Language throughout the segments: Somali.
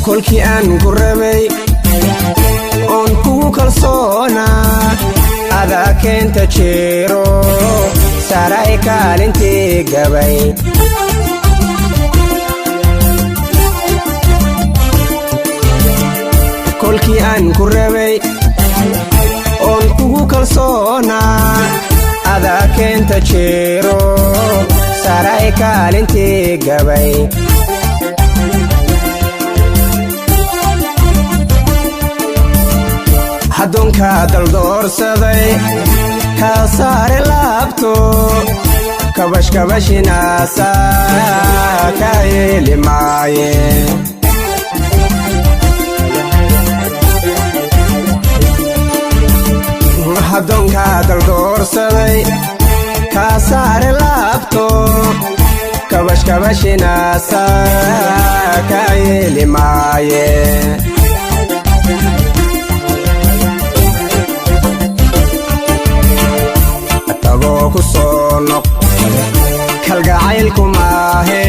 kolkii aan ku rabay oon kugu kalsoonaa adaa keenta jeero saaray kaalintii gabay kolkii aan ku rabay oon kugu kalsoonaa adaa keenta jeero saaray kaalintii gabay haddoonkaa daldoorsaday kaa saare laabto kabashkabashinaasa kaa yeeli maaye haddoonkaa daldoorsaday kaa saare laabto kabashkabashinaasa kaa yeeli maaye atagoo ku soo noq kalgacaylku maahe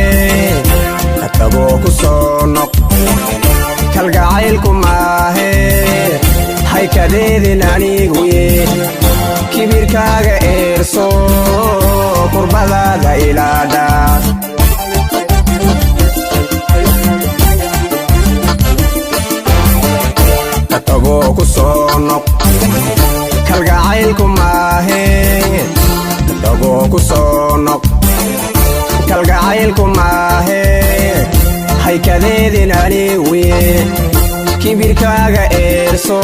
atagoo ku soo noq kalgacaylku maahe haykadeedin aniguye kibirkaaga eerso kurbadaada ilaadha atagoo ku soo noq kalgacaylku maahe atagoo ku soo noq kalgacaylku maahe haykadeedin aniguye kibirkaaga eerso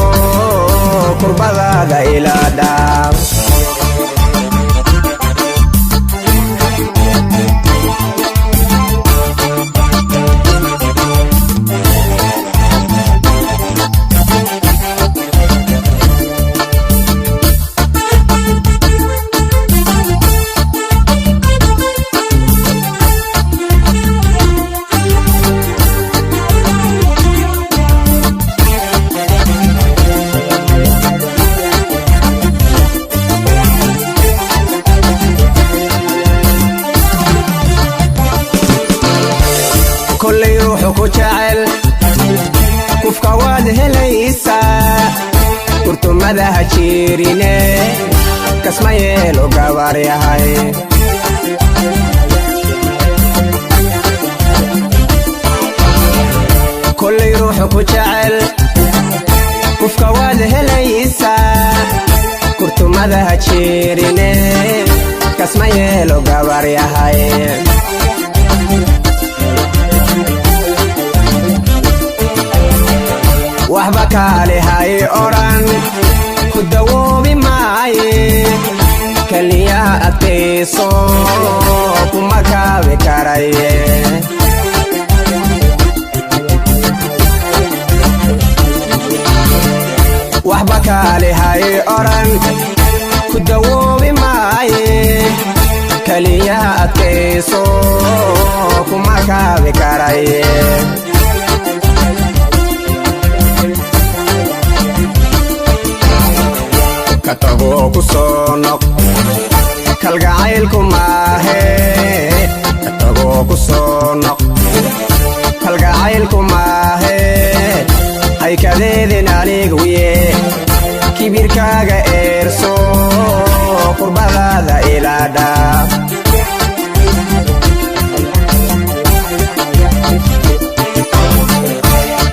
kurbadaada ilaadha kollay ruuxu ku jecel kufka waad helaysaa kurtumada ha jiirine kasma yeelo gabar yahay kollay ruuxu ku jecel kufka waad helaysaa kurtumada ha jiirine kasma yeelo gabar yahay waxba kaale hay oran ku dawoobi maaye kaliyaha adkayso kuma kaabi karaye waxba kaale hay oran ku dawoobi maaye kaliyaha adkayso kuma kaabi karaye katagoo ku soo noq kalgacaylku maahe katagoo ku soo noq kalgacaylku maahe haykadeedin aniguye kibirkaaga eerso kurbadaada ilaadha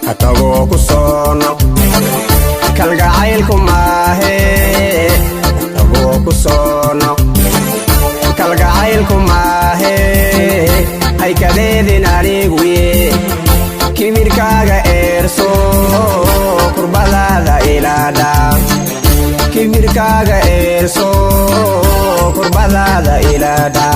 katagoo ku soo noq kalgacaylku maahe atagoo ku soo noq kalgacaylku maahe haykadeedin aniguye kibirkaaga eerso kurbadaada ilaadha kibirkaaga eerso kurbadaada ilaadha